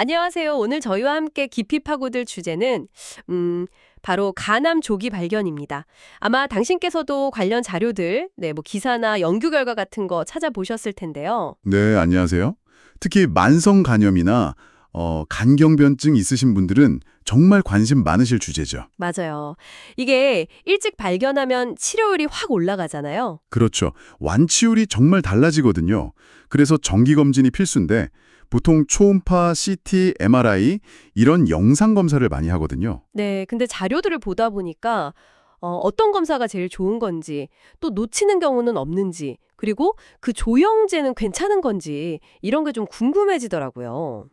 안녕하세요. 오늘 저희와 함께 깊이 파고들 주제는 바로 간암 조기 발견입니다. 아마 당신께서도 관련 자료들, 뭐 기사나 연구 결과 같은 거 찾아보셨을 텐데요. 네, 안녕하세요. 특히 만성 간염이나 간경변증 있으신 분들은 정말 관심 많으실 주제죠. 맞아요. 이게 일찍 발견하면 치료율이 확 올라가잖아요. 그렇죠. 완치율이 정말 달라지거든요. 그래서 정기검진이 필수인데 보통 초음파, CT, MRI 이런 영상 검사를 많이 하거든요. 네, 근데 자료들을 보다 보니까 어떤 검사가 제일 좋은 건지, 또 놓치는 경우는 없는지, 그리고 그 조영제는 괜찮은 건지 이런 게 좀 궁금해지더라고요.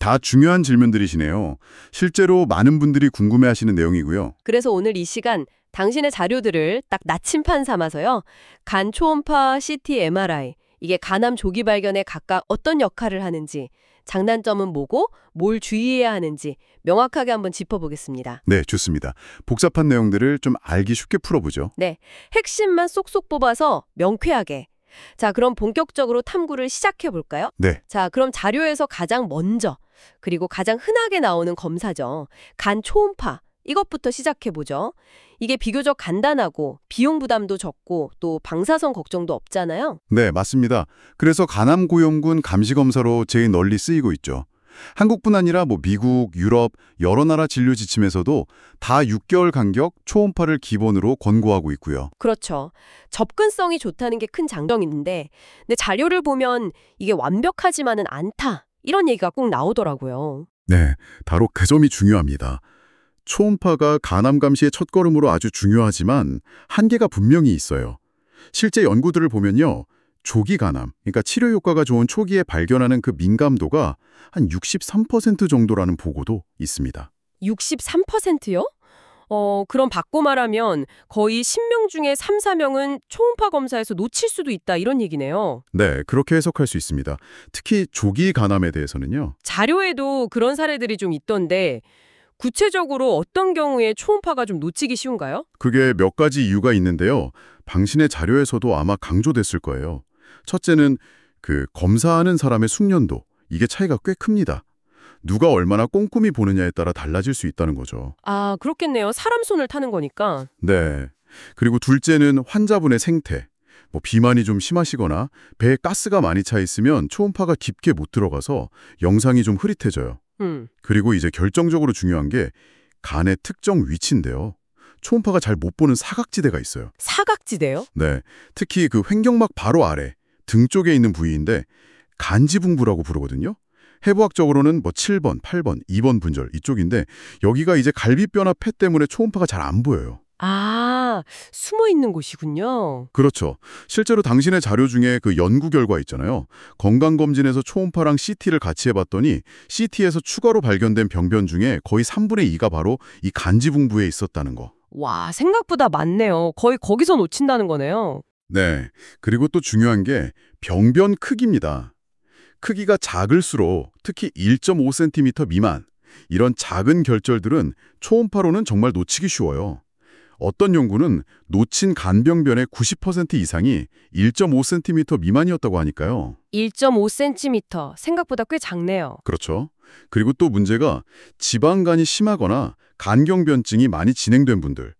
다 중요한 질문들이시네요. 실제로 많은 분들이 궁금해하시는 내용이고요. 그래서 오늘 이 시간 당신의 자료들을 딱 나침판 삼아서요. 간 초음파, CT, MRI 이게 간암 조기 발견에 각각 어떤 역할을 하는지, 장단점은 뭐고 뭘 주의해야 하는지 명확하게 한번 짚어보겠습니다. 네, 좋습니다. 복잡한 내용들을 좀 알기 쉽게 풀어보죠. 네, 핵심만 쏙쏙 뽑아서 명쾌하게. 자, 그럼 본격적으로 탐구를 시작해 볼까요? 네, 자, 그럼 자료에서 가장 먼저, 그리고 가장 흔하게 나오는 검사죠. 간 초음파. 이것부터 시작해 보죠. 이게 비교적 간단하고 비용 부담도 적고 또 방사선 걱정도 없잖아요. 네, 맞습니다. 그래서 간암고염군 감시검사로 제일 널리 쓰이고 있죠. 한국뿐 아니라 미국, 유럽 여러 나라 진료 지침에서도 다 6개월 간격 초음파를 기본으로 권고하고 있고요. 그렇죠. 접근성이 좋다는 게 큰 장점인데, 근데 자료를 보면 이게 완벽하지만은 않다. 이런 얘기가 꼭 나오더라고요. 네, 바로 그 점이 중요합니다. 초음파가 간암 감시의 첫걸음으로 아주 중요하지만 한계가 분명히 있어요. 실제 연구들을 보면요. 조기 간암, 그러니까 치료 효과가 좋은 초기에 발견하는 그 민감도가 한 63% 정도라는 보고도 있습니다. 63%요? 그럼 바꿔 말하면 거의 10명 중에 3, 4명은 초음파 검사에서 놓칠 수도 있다 이런 얘기네요. 네, 그렇게 해석할 수 있습니다. 특히 조기 간암에 대해서는요. 자료에도 그런 사례들이 좀 있던데 구체적으로 어떤 경우에 초음파가 좀 놓치기 쉬운가요? 그게 몇 가지 이유가 있는데요. 당신의 자료에서도 아마 강조됐을 거예요. 첫째는 그 검사하는 사람의 숙련도, 이게 차이가 꽤 큽니다. 누가 얼마나 꼼꼼히 보느냐에 따라 달라질 수 있다는 거죠. 아, 그렇겠네요. 사람 손을 타는 거니까. 네. 그리고 둘째는 환자분의 생태. 비만이 좀 심하시거나 배에 가스가 많이 차 있으면 초음파가 깊게 못 들어가서 영상이 좀 흐릿해져요. 그리고 이제 결정적으로 중요한 게 간의 특정 위치인데요. 초음파가 잘 못 보는 사각지대가 있어요. 사각지대요? 네, 특히 그 횡격막 바로 아래, 등 쪽에 있는 부위인데 간지붕부라고 부르거든요. 해부학적으로는 7번, 8번, 2번 분절 이쪽인데 여기가 이제 갈비뼈나 폐 때문에 초음파가 잘 안 보여요. 아, 숨어 있는 곳이군요. 그렇죠. 실제로 당신의 자료 중에 그 연구 결과 있잖아요. 건강검진에서 초음파랑 CT를 같이 해봤더니 CT에서 추가로 발견된 병변 중에 거의 3분의 2가 바로 이 간지붕부에 있었다는 거. 와, 생각보다 많네요. 거의 거기서 놓친다는 거네요. 네. 그리고 또 중요한 게 병변 크기입니다. 크기가 작을수록 특히 1.5cm 미만 이런 작은 결절들은 초음파로는 정말 놓치기 쉬워요. 어떤 연구는 놓친 간병변의 90% 이상이 1.5cm 미만이었다고 하니까요. 1.5cm. 생각보다 꽤 작네요. 그렇죠. 그리고 또 문제가 지방간이 심하거나 간경변증이 많이 진행된 분들,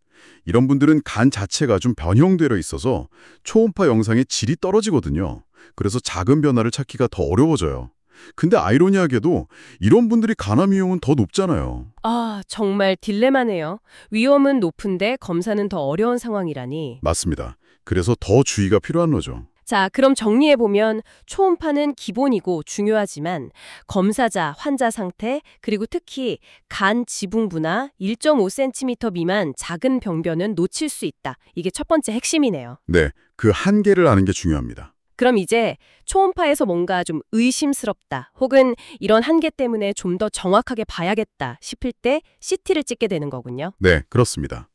이런 분들은 간 자체가 좀 변형되어 있어서 초음파 영상의 질이 떨어지거든요. 그래서 작은 변화를 찾기가 더 어려워져요. 근데 아이러니하게도 이런 분들이 간암 위험은 더 높잖아요. 아, 정말 딜레마네요. 위험은 높은데 검사는 더 어려운 상황이라니. 맞습니다. 그래서 더 주의가 필요한 거죠. 자, 그럼 정리해보면 초음파는 기본이고 중요하지만 검사자, 환자 상태, 그리고 특히 간 지붕부나 1.5cm 미만 작은 병변은 놓칠 수 있다. 이게 첫 번째 핵심이네요. 네, 그 한계를 아는 게 중요합니다. 그럼 이제 초음파에서 뭔가 좀 의심스럽다, 혹은 이런 한계 때문에 좀 더 정확하게 봐야겠다 싶을 때 CT를 찍게 되는 거군요. 네, 그렇습니다.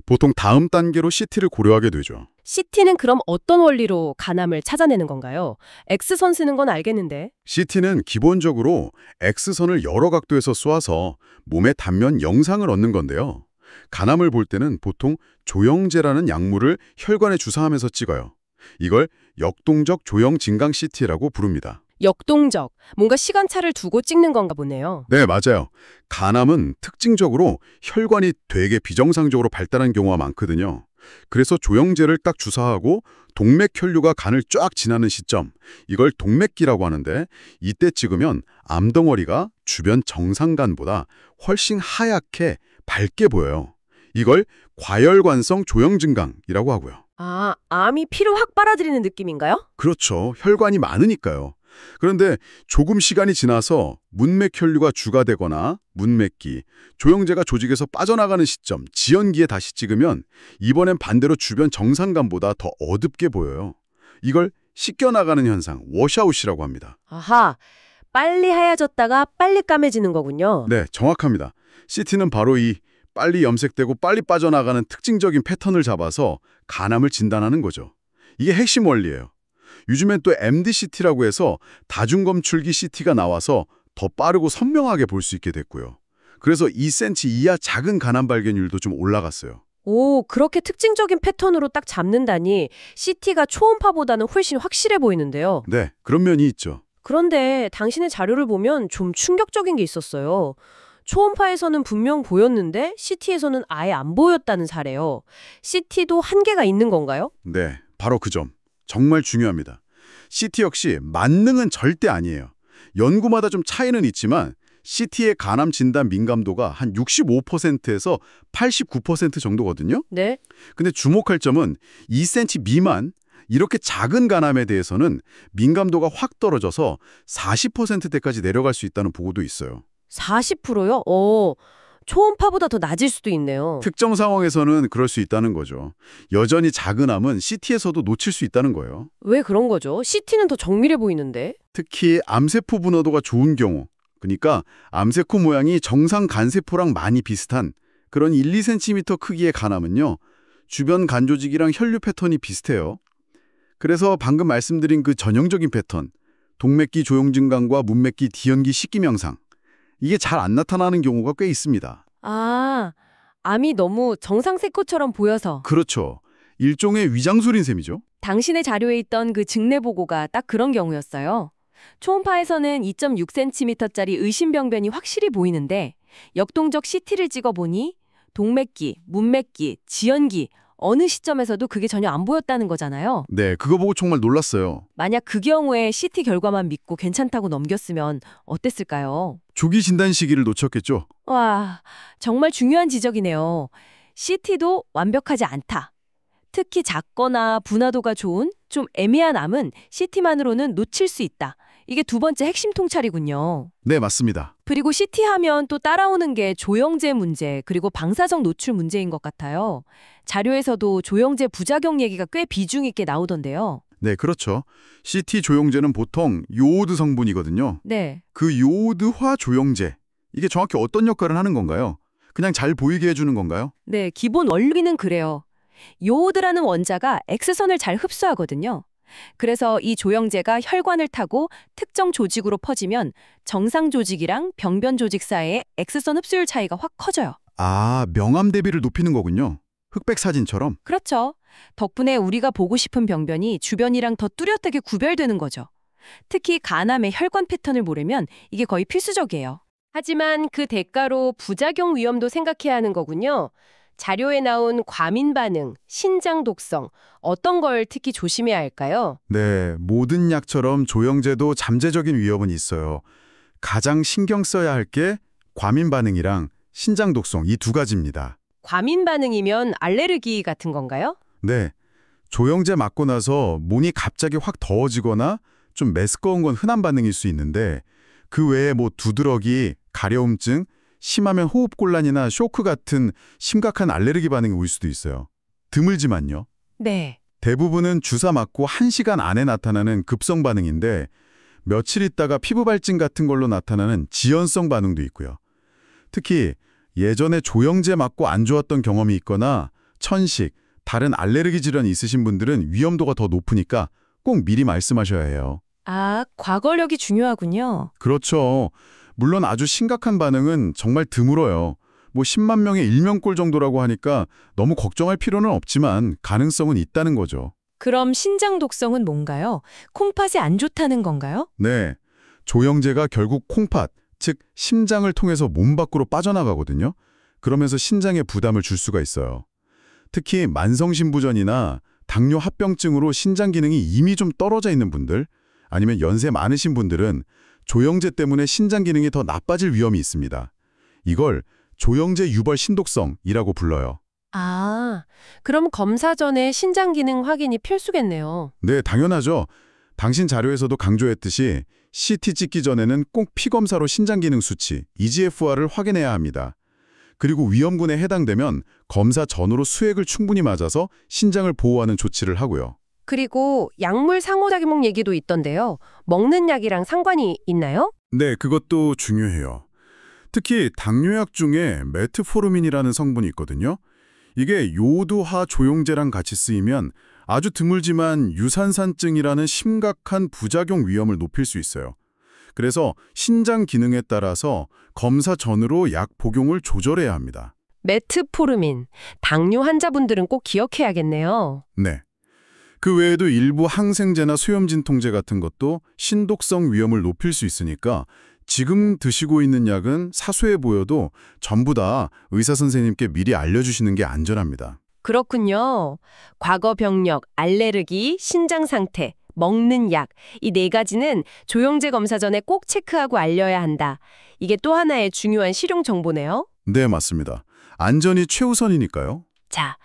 보통 다음 단계로 CT를 고려하게 되죠. CT는 그럼 어떤 원리로 간암을 찾아내는 건가요? X선 쓰는 건 알겠는데. CT는 기본적으로 X선을 여러 각도에서 쏘아서 몸의 단면 영상을 얻는 건데요. 간암을 볼 때는 보통 조영제라는 약물을 혈관에 주사하면서 찍어요. 이걸 역동적 조형 진강 CT라고 부릅니다. 역동적, 뭔가 시간차를 두고 찍는 건가 보네요. 네, 맞아요. 간암은 특징적으로 혈관이 되게 비정상적으로 발달한 경우가 많거든요. 그래서 조영제를 딱 주사하고 동맥 혈류가 간을 쫙 지나는 시점, 이걸 동맥기라고 하는데 이때 찍으면 암덩어리가 주변 정상간보다 훨씬 하얗게 밝게 보여요. 이걸 과혈관성 조영증강이라고 하고요. 아, 암이 피를 확 빨아들이는 느낌인가요? 그렇죠. 혈관이 많으니까요. 그런데 조금 시간이 지나서 문맥 혈류가 주가되거나 문맥기, 조영제가 조직에서 빠져나가는 시점, 지연기에 다시 찍으면 이번엔 반대로 주변 정상간보다 더 어둡게 보여요. 이걸 씻겨나가는 현상, 워시아웃이라고 합니다. 아하, 빨리 하얘졌다가 빨리 까매지는 거군요. 네, 정확합니다. CT는 바로 이 빨리 염색되고 빨리 빠져나가는 특징적인 패턴을 잡아서 간암을 진단하는 거죠. 이게 핵심 원리예요. 요즘엔 또 MDCT라고 해서 다중검출기 CT가 나와서 더 빠르고 선명하게 볼 수 있게 됐고요. 그래서 2cm 이하 작은 간암 발견율도 좀 올라갔어요. 오, 그렇게 특징적인 패턴으로 딱 잡는다니 CT가 초음파보다는 훨씬 확실해 보이는데요. 네, 그런 면이 있죠. 그런데 당신의 자료를 보면 좀 충격적인 게 있었어요. 초음파에서는 분명 보였는데 CT에서는 아예 안 보였다는 사례요. CT도 한계가 있는 건가요? 네, 바로 그 점. 정말 중요합니다. CT 역시 만능은 절대 아니에요. 연구마다 좀 차이는 있지만 CT의 간암 진단 민감도가 한 65%에서 89% 정도거든요. 네. 근데 주목할 점은 2cm 미만, 이렇게 작은 간암에 대해서는 민감도가 확 떨어져서 40%대까지 내려갈 수 있다는 보고도 있어요. 40%요? 초음파보다 더 낮을 수도 있네요. 특정 상황에서는 그럴 수 있다는 거죠. 여전히 작은 암은 CT에서도 놓칠 수 있다는 거예요. 왜 그런 거죠? CT는 더 정밀해 보이는데. 특히 암세포 분화도가 좋은 경우, 그러니까 암세포 모양이 정상 간세포랑 많이 비슷한 그런 1, 2cm 크기의 간암은요, 주변 간조직이랑 혈류 패턴이 비슷해요. 그래서 방금 말씀드린 그 전형적인 패턴, 동맥기 조영증강과 문맥기 뒤연기 식기 명상, 이게 잘 안 나타나는 경우가 꽤 있습니다. 아, 암이 너무 정상세포처럼 보여서. 그렇죠. 일종의 위장술인 셈이죠. 당신의 자료에 있던 그 증례 보고가 딱 그런 경우였어요. 초음파에서는 2.6cm짜리 의심병변이 확실히 보이는데 역동적 CT를 찍어보니 동맥기, 문맥기, 지연기 어느 시점에서도 그게 전혀 안 보였다는 거잖아요. 네, 그거 보고 정말 놀랐어요. 만약 그 경우에 CT 결과만 믿고 괜찮다고 넘겼으면 어땠을까요? 조기 진단 시기를 놓쳤겠죠. 와, 정말 중요한 지적이네요. CT도 완벽하지 않다. 특히 작거나 분화도가 좋은 좀 애매한 암은 CT만으로는 놓칠 수 있다. 이게 두 번째 핵심 통찰이군요. 네, 맞습니다. 그리고 CT 하면 또 따라오는 게 조영제 문제, 그리고 방사성 노출 문제인 것 같아요. 자료에서도 조영제 부작용 얘기가 꽤 비중 있게 나오던데요. 네, 그렇죠. CT 조영제는 보통 요오드 성분이거든요. 네. 그 요오드화 조영제, 이게 정확히 어떤 역할을 하는 건가요? 그냥 잘 보이게 해주는 건가요? 네, 기본 원리는 그래요. 요오드라는 원자가 X선을 잘 흡수하거든요. 그래서 이 조영제가 혈관을 타고 특정 조직으로 퍼지면 정상 조직이랑 병변 조직 사이의 X선 흡수율 차이가 확 커져요. 아, 명암 대비를 높이는 거군요. 흑백 사진처럼. 그렇죠. 덕분에 우리가 보고 싶은 병변이 주변이랑 더 뚜렷하게 구별되는 거죠. 특히 간암의 혈관 패턴을 모르면 이게 거의 필수적이에요. 하지만 그 대가로 부작용 위험도 생각해야 하는 거군요. 자료에 나온 과민 반응, 신장 독성, 어떤 걸 특히 조심해야 할까요? 네, 모든 약처럼 조영제도 잠재적인 위험은 있어요. 가장 신경 써야 할 게 과민 반응이랑 신장 독성 이 두 가지입니다. 과민 반응이면 알레르기 같은 건가요? 네, 조영제 맞고 나서 몸이 갑자기 확 더워지거나 좀 메스꺼운 건 흔한 반응일 수 있는데 그 외에 뭐 두드러기, 가려움증, 심하면 호흡곤란이나 쇼크 같은 심각한 알레르기 반응이 올 수도 있어요. 드물지만요. 네. 대부분은 주사 맞고 1시간 안에 나타나는 급성 반응인데 며칠 있다가 피부 발진 같은 걸로 나타나는 지연성 반응도 있고요. 특히 예전에 조영제 맞고 안 좋았던 경험이 있거나 천식, 다른 알레르기 질환이 있으신 분들은 위험도가 더 높으니까 꼭 미리 말씀하셔야 해요. 아, 과거력이 중요하군요. 그렇죠. 물론 아주 심각한 반응은 정말 드물어요. 뭐 10만 명의 일명꼴 정도라고 하니까 너무 걱정할 필요는 없지만 가능성은 있다는 거죠. 그럼 신장 독성은 뭔가요? 콩팥이 안 좋다는 건가요? 네, 조영제가 결국 콩팥, 즉 심장을 통해서 몸 밖으로 빠져나가거든요. 그러면서 신장에 부담을 줄 수가 있어요. 특히 만성신부전이나 당뇨 합병증으로 신장 기능이 이미 좀 떨어져 있는 분들, 아니면 연세 많으신 분들은 조영제 때문에 신장 기능이 더 나빠질 위험이 있습니다. 이걸 조영제 유발 신독성이라고 불러요. 아, 그럼 검사 전에 신장 기능 확인이 필수겠네요. 네, 당연하죠. 당신 자료에서도 강조했듯이 CT 찍기 전에는 꼭 피검사로 신장 기능 수치, eGFR을 확인해야 합니다. 그리고 위험군에 해당되면 검사 전후로 수액을 충분히 맞아서 신장을 보호하는 조치를 하고요. 그리고 약물 상호작용 얘기도 있던데요. 먹는 약이랑 상관이 있나요? 네, 그것도 중요해요. 특히 당뇨약 중에 메트포르민이라는 성분이 있거든요. 이게 요오드화 조영제랑 같이 쓰이면 아주 드물지만 유산산증이라는 심각한 부작용 위험을 높일 수 있어요. 그래서 신장 기능에 따라서 검사 전후로 약 복용을 조절해야 합니다. 메트포르민, 당뇨 환자분들은 꼭 기억해야겠네요. 네. 그 외에도 일부 항생제나 수염진통제 같은 것도 신독성 위험을 높일 수 있으니까 지금 드시고 있는 약은 사소해 보여도 전부 다 의사 선생님께 미리 알려주시는 게 안전합니다. 그렇군요. 과거 병력, 알레르기, 신장 상태, 먹는 약, 이 네 가지는 조영제 검사 전에 꼭 체크하고 알려야 한다. 이게 또 하나의 중요한 실용 정보네요. 네, 맞습니다. 안전이 최우선이니까요. 자,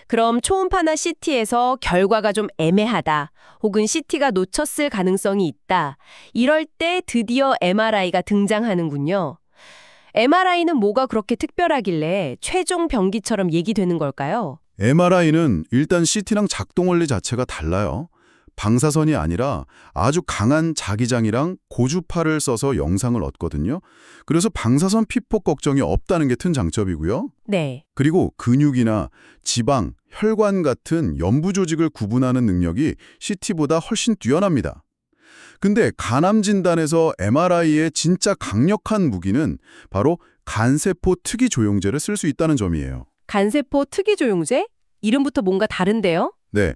그럼 초음파나 CT에서 결과가 좀 애매하다, 혹은 CT가 놓쳤을 가능성이 있다. 이럴 때 드디어 MRI가 등장하는군요. MRI는 뭐가 그렇게 특별하길래 최종 병기처럼 얘기되는 걸까요? MRI는 일단 CT랑 작동 원리 자체가 달라요. 방사선이 아니라 아주 강한 자기장이랑 고주파를 써서 영상을 얻거든요. 그래서 방사선 피폭 걱정이 없다는 게 큰 장점이고요. 네. 그리고 근육이나 지방, 혈관 같은 연부 조직을 구분하는 능력이 CT보다 훨씬 뛰어납니다. 근데 간암 진단에서 MRI의 진짜 강력한 무기는 바로 간세포 특이 조영제를 쓸 수 있다는 점이에요. 간세포 특이 조영제? 이름부터 뭔가 다른데요? 네,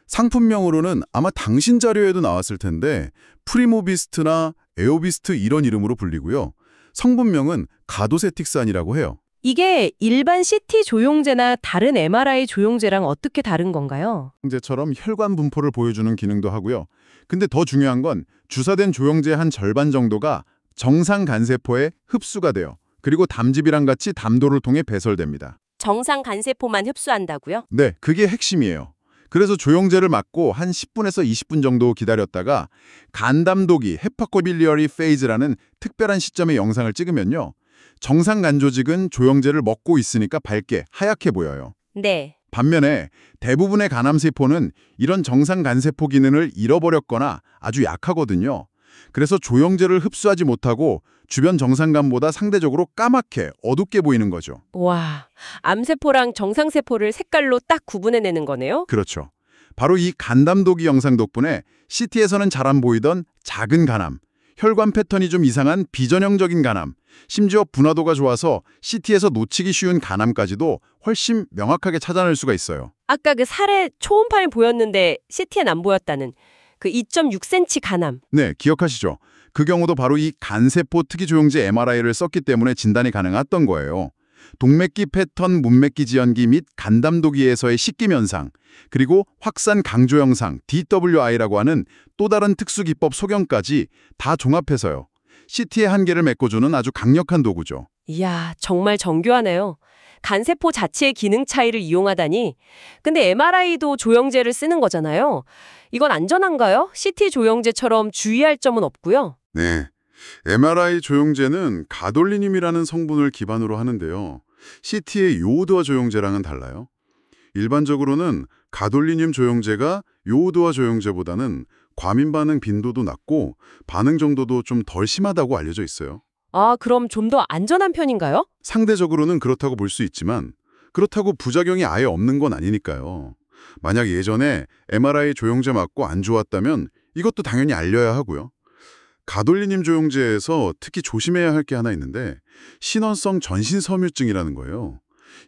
상품명으로는 아마 당신 자료에도 나왔을 텐데 프리모비스트나 에오비스트 이런 이름으로 불리고요. 성분명은 가도세틱산이라고 해요. 이게 일반 CT 조영제나 다른 MRI 조영제랑 어떻게 다른 건가요? 조영제처럼 혈관 분포를 보여주는 기능도 하고요. 근데 더 중요한 건 주사된 조영제의 한 절반 정도가 정상 간세포에 흡수가 돼요. 그리고 담즙이랑 같이 담도를 통해 배설됩니다. 정상 간세포만 흡수한다고요? 네, 그게 핵심이에요. 그래서 조영제를 맞고 한 10분에서 20분 정도 기다렸다가 간담독이 헤파코빌리어리 페이즈라는 특별한 시점의 영상을 찍으면요. 정상 간 조직은 조영제를 먹고 있으니까 밝게 하얗게 보여요. 네. 반면에 대부분의 간암세포는 이런 정상 간세포 기능을 잃어버렸거나 아주 약하거든요. 그래서 조영제를 흡수하지 못하고 주변 정상간보다 상대적으로 까맣게 어둡게 보이는 거죠. 와, 암세포랑 정상세포를 색깔로 딱 구분해내는 거네요? 그렇죠. 바로 이 간담독이 영상 덕분에 CT에서는 잘 안 보이던 작은 간암, 혈관 패턴이 좀 이상한 비전형적인 간암, 심지어 분화도가 좋아서 CT에서 놓치기 쉬운 간암까지도 훨씬 명확하게 찾아낼 수가 있어요. 아까 그 살에 초음파에 보였는데 CT엔 안 보였다는 그 2.6cm 간암. 네, 기억하시죠? 그 경우도 바로 이 간세포 특이 조영제 MRI를 썼기 때문에 진단이 가능했던 거예요. 동맥기 패턴 문맥기 지연기 및 간담독이에서의 식김 현상, 그리고 확산 강조 영상 DWI라고 하는 또 다른 특수 기법 소견까지 다 종합해서요. CT의 한계를 메꿔주는 아주 강력한 도구죠. 이야, 정말 정교하네요. 간세포 자체의 기능 차이를 이용하다니. 근데 MRI도 조영제를 쓰는 거잖아요. 이건 안전한가요? CT 조영제처럼 주의할 점은 없고요. 네, MRI 조영제는 가돌리늄이라는 성분을 기반으로 하는데요. CT의 요오드화 조영제랑은 달라요. 일반적으로는 가돌리늄 조영제가 요오드화 조영제보다는 과민 반응 빈도도 낮고 반응 정도도 좀 덜 심하다고 알려져 있어요. 아, 그럼 좀 더 안전한 편인가요? 상대적으로는 그렇다고 볼 수 있지만 그렇다고 부작용이 아예 없는 건 아니니까요. 만약 예전에 MRI 조영제 맞고 안 좋았다면 이것도 당연히 알려야 하고요. 가돌리늄 조영제에서 특히 조심해야 할 게 하나 있는데 신원성 전신섬유증이라는 거예요.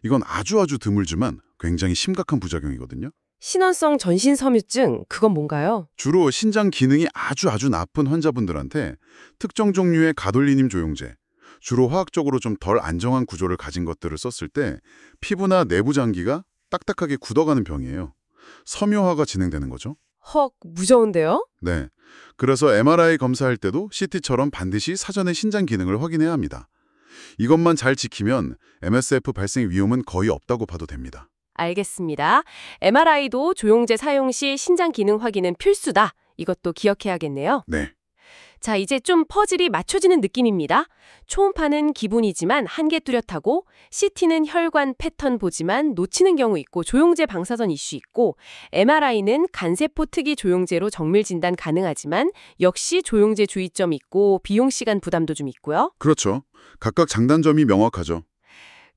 이건 아주 드물지만 굉장히 심각한 부작용이거든요. 신원성 전신섬유증, 그건 뭔가요? 주로 신장 기능이 아주 나쁜 환자분들한테 특정 종류의 가돌리님 조영제, 주로 화학적으로 좀 덜 안정한 구조를 가진 것들을 썼을 때 피부나 내부 장기가 딱딱하게 굳어가는 병이에요. 섬유화가 진행되는 거죠. 헉, 무서운데요? 네. 그래서 MRI 검사할 때도 CT처럼 반드시 사전에 신장 기능을 확인해야 합니다. 이것만 잘 지키면 MSF 발생 위험은 거의 없다고 봐도 됩니다. 알겠습니다. MRI도 조영제 사용 시 신장 기능 확인은 필수다. 이것도 기억해야겠네요. 네. 자, 이제 좀 퍼즐이 맞춰지는 느낌입니다. 초음파는 기본이지만 한계 뚜렷하고, CT는 혈관 패턴 보지만 놓치는 경우 있고, 조영제 방사선 이슈 있고, MRI는 간세포 특이 조영제로 정밀 진단 가능하지만 역시 조영제 주의점 있고 비용 시간 부담도 좀 있고요. 그렇죠. 각각 장단점이 명확하죠.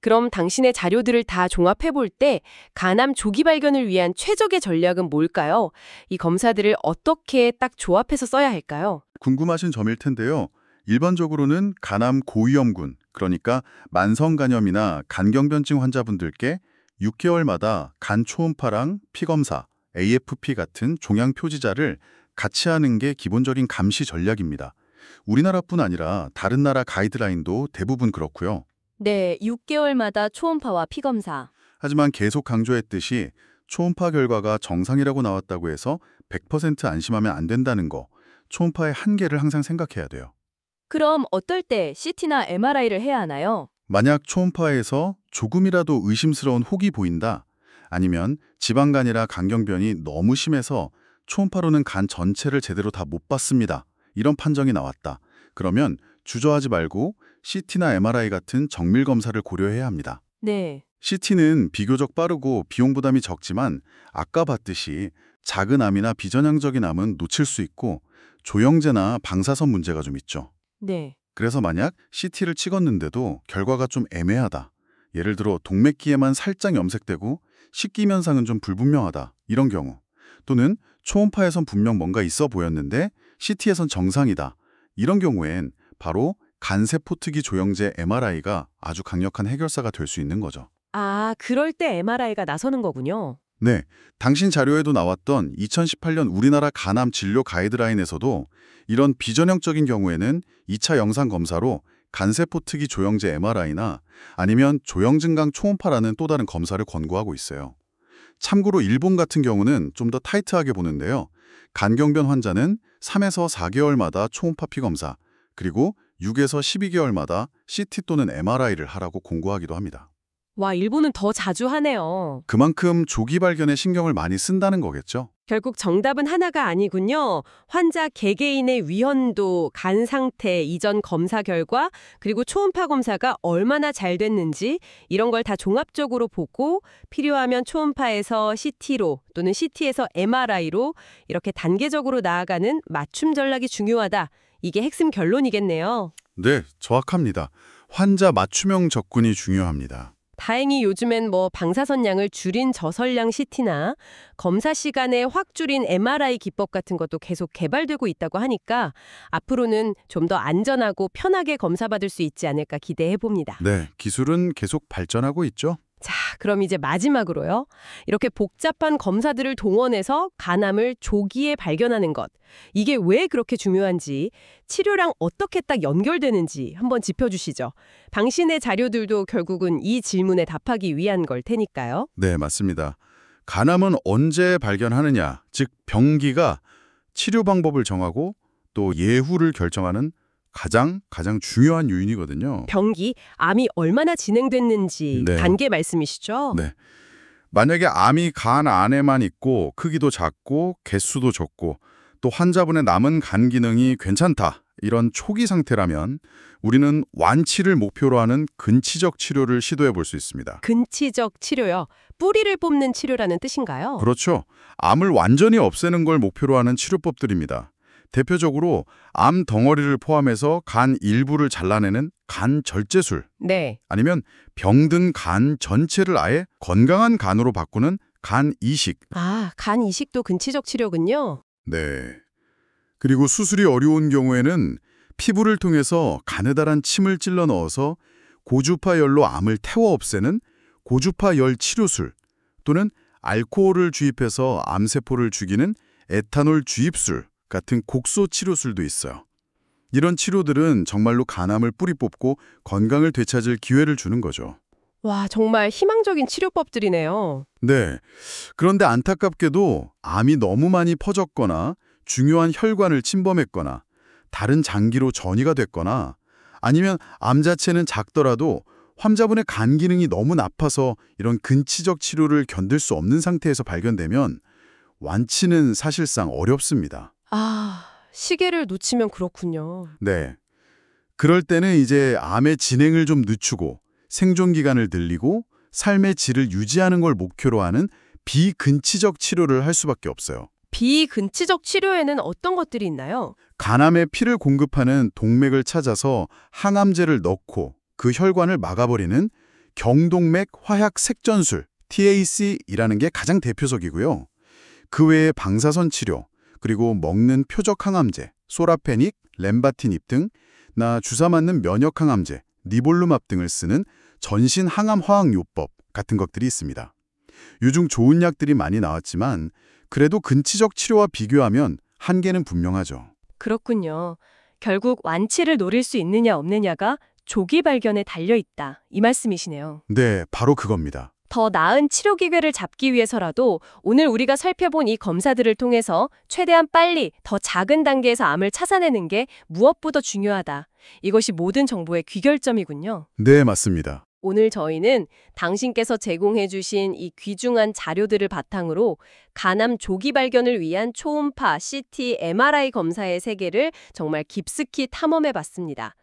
그럼 당신의 자료들을 다 종합해 볼 때 간암 조기 발견을 위한 최적의 전략은 뭘까요? 이 검사들을 어떻게 딱 조합해서 써야 할까요? 궁금하신 점일 텐데요. 일반적으로는 간암 고위험군, 그러니까 만성간염이나 간경변증 환자분들께 6개월마다 간 초음파랑 피검사, AFP 같은 종양 표지자를 같이 하는 게 기본적인 감시 전략입니다. 우리나라뿐 아니라 다른 나라 가이드라인도 대부분 그렇고요. 네, 6개월마다 초음파와 피검사. 하지만 계속 강조했듯이 초음파 결과가 정상이라고 나왔다고 해서 100% 안심하면 안 된다는 거, 초음파의 한계를 항상 생각해야 돼요. 그럼 어떨 때 CT나 MRI를 해야 하나요? 만약 초음파에서 조금이라도 의심스러운 혹이 보인다, 아니면 지방간이라 간경변이 너무 심해서 초음파로는 간 전체를 제대로 다 못 봤습니다, 이런 판정이 나왔다. 그러면 주저하지 말고 CT나 MRI 같은 정밀 검사를 고려해야 합니다. 네. CT는 비교적 빠르고 비용 부담이 적지만 아까 봤듯이 작은 암이나 비전향적인 암은 놓칠 수 있고 조영제나 방사선 문제가 좀 있죠. 네. 그래서 만약 CT를 찍었는데도 결과가 좀 애매하다, 예를 들어 동맥기에만 살짝 염색되고 식기 현상은 좀 불분명하다, 이런 경우, 또는 초음파에선 분명 뭔가 있어 보였는데 CT에선 정상이다, 이런 경우엔 바로 간세포 특이 조영제 MRI가 아주 강력한 해결사가 될 수 있는 거죠. 아, 그럴 때 MRI가 나서는 거군요. 네, 당신 자료에도 나왔던 2018년 우리나라 간암 진료 가이드라인에서도 이런 비전형적인 경우에는 2차 영상 검사로 간세포 특이 조영제 MRI나 아니면 조영증강 초음파라는 또 다른 검사를 권고하고 있어요. 참고로 일본 같은 경우는 좀 더 타이트하게 보는데요. 간경변 환자는 3에서 4개월마다 초음파 피검사, 그리고 6에서 12개월마다 CT 또는 MRI를 하라고 공고하기도 합니다. 와, 일본은 더 자주 하네요. 그만큼 조기 발견에 신경을 많이 쓴다는 거겠죠? 결국 정답은 하나가 아니군요. 환자 개개인의 위험도, 간 상태, 이전 검사 결과, 그리고 초음파 검사가 얼마나 잘 됐는지 이런 걸 다 종합적으로 보고 필요하면 초음파에서 CT로 또는 CT에서 MRI로 이렇게 단계적으로 나아가는 맞춤 전략이 중요하다. 이게 핵심 결론이겠네요. 네, 정확합니다. 환자 맞춤형 접근이 중요합니다. 다행히 요즘엔 방사선 양을 줄인 저설량 CT나 검사 시간에 확 줄인 MRI 기법 같은 것도 계속 개발되고 있다고 하니까 앞으로는 좀 더 안전하고 편하게 검사받을 수 있지 않을까 기대해 봅니다. 네, 기술은 계속 발전하고 있죠. 자, 그럼 이제 마지막으로요. 이렇게 복잡한 검사들을 동원해서 간암을 조기에 발견하는 것. 이게 왜 그렇게 중요한지, 치료랑 어떻게 딱 연결되는지 한번 짚어주시죠. 당신의 자료들도 결국은 이 질문에 답하기 위한 걸 테니까요. 네, 맞습니다. 간암은 언제 발견하느냐, 즉 병기가 치료 방법을 정하고 또 예후를 결정하는 가장 중요한 요인이거든요. 병기, 암이 얼마나 진행됐는지 네. 단계 말씀이시죠? 네. 만약에 암이 간 안에만 있고 크기도 작고 개수도 적고 또 환자분의 남은 간 기능이 괜찮다, 이런 초기 상태라면 우리는 완치를 목표로 하는 근치적 치료를 시도해 볼 수 있습니다. 근치적 치료요. 뿌리를 뽑는 치료라는 뜻인가요? 그렇죠. 암을 완전히 없애는 걸 목표로 하는 치료법들입니다. 대표적으로 암 덩어리를 포함해서 간 일부를 잘라내는 간 절제술, 네. 아니면 병든 간 전체를 아예 건강한 간으로 바꾸는 간 이식. 아, 간 이식도 근치적 치료군요. 네. 그리고 수술이 어려운 경우에는 피부를 통해서 가느다란 침을 찔러 넣어서 고주파 열로 암을 태워 없애는 고주파 열 치료술, 또는 알코올을 주입해서 암세포를 죽이는 에탄올 주입술 같은 곡소 치료술도 있어요. 이런 치료들은 정말로 간암을 뿌리 뽑고 건강을 되찾을 기회를 주는 거죠. 와, 정말 희망적인 치료법들이네요. 네. 그런데 안타깝게도 암이 너무 많이 퍼졌거나 중요한 혈관을 침범했거나 다른 장기로 전이가 됐거나 아니면 암 자체는 작더라도 환자분의 간 기능이 너무 나빠서 이런 근치적 치료를 견딜 수 없는 상태에서 발견되면 완치는 사실상 어렵습니다. 아, 시계를 놓치면 그렇군요. 네. 그럴 때는 이제 암의 진행을 좀 늦추고 생존 기간을 늘리고 삶의 질을 유지하는 걸 목표로 하는 비근치적 치료를 할 수밖에 없어요. 비근치적 치료에는 어떤 것들이 있나요? 간암에 피를 공급하는 동맥을 찾아서 항암제를 넣고 그 혈관을 막아버리는 경동맥 화약 색전술, TAC이라는 게 가장 대표적이고요. 그 외에 방사선 치료, 그리고 먹는 표적 항암제, 소라페닉, 렘바티닙 등, 주사 맞는 면역 항암제, 니볼루맙 등을 쓰는 전신 항암 화학요법 같은 것들이 있습니다. 요즘 좋은 약들이 많이 나왔지만 그래도 근치적 치료와 비교하면 한계는 분명하죠. 그렇군요. 결국 완치를 노릴 수 있느냐 없느냐가 조기 발견에 달려 있다. 이 말씀이시네요. 네, 바로 그겁니다. 더 나은 치료 기회를 잡기 위해서라도 오늘 우리가 살펴본 이 검사들을 통해서 최대한 빨리 더 작은 단계에서 암을 찾아내는 게 무엇보다 중요하다. 이것이 모든 정보의 귀결점이군요. 네, 맞습니다. 오늘 저희는 당신께서 제공해 주신 이 귀중한 자료들을 바탕으로 간암 조기 발견을 위한 초음파, CT, MRI 검사의 세계를 정말 깊숙이 탐험해 봤습니다.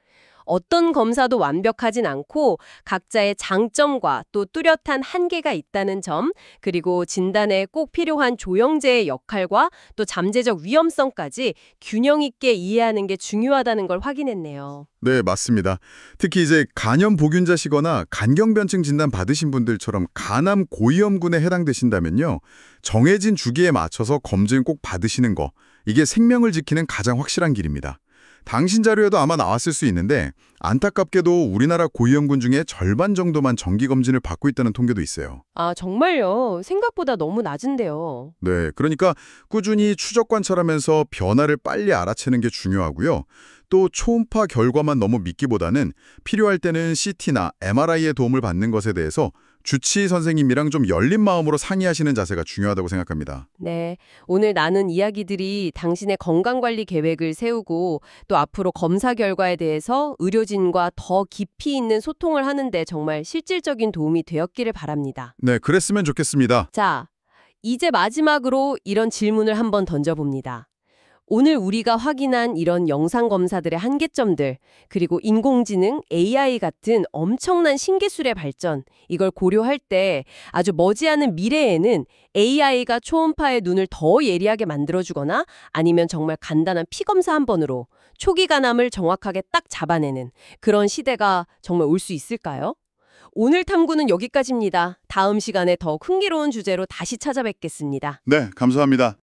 어떤 검사도 완벽하진 않고 각자의 장점과 또 뚜렷한 한계가 있다는 점, 그리고 진단에 꼭 필요한 조영제의 역할과 또 잠재적 위험성까지 균형 있게 이해하는 게 중요하다는 걸 확인했네요. 네, 맞습니다. 특히 이제 간염 보균자시거나 간경변증 진단 받으신 분들처럼 간암 고위험군에 해당되신다면요. 정해진 주기에 맞춰서 검진 꼭 받으시는 거, 이게 생명을 지키는 가장 확실한 길입니다. 당신 자료에도 아마 나왔을 수 있는데 안타깝게도 우리나라 고위험군 중에 절반 정도만 정기검진을 받고 있다는 통계도 있어요. 아, 정말요? 생각보다 너무 낮은데요. 네, 그러니까 꾸준히 추적 관찰하면서 변화를 빨리 알아채는 게 중요하고요. 또 초음파 결과만 너무 믿기보다는 필요할 때는 CT나 MRI의 도움을 받는 것에 대해서 주치의 선생님이랑 좀 열린 마음으로 상의하시는 자세가 중요하다고 생각합니다. 네, 오늘 나눈 이야기들이 당신의 건강관리 계획을 세우고 또 앞으로 검사 결과에 대해서 의료진과 더 깊이 있는 소통을 하는데 정말 실질적인 도움이 되었기를 바랍니다. 네, 그랬으면 좋겠습니다. 자, 이제 마지막으로 이런 질문을 한번 던져봅니다. 오늘 우리가 확인한 이런 영상 검사들의 한계점들, 그리고 인공지능, AI 같은 엄청난 신기술의 발전, 이걸 고려할 때 아주 머지않은 미래에는 AI가 초음파의 눈을 더 예리하게 만들어주거나 아니면 정말 간단한 피검사 한 번으로 초기 간암을 정확하게 딱 잡아내는 그런 시대가 정말 올 수 있을까요? 오늘 탐구는 여기까지입니다. 다음 시간에 더 흥미로운 주제로 다시 찾아뵙겠습니다. 네, 감사합니다.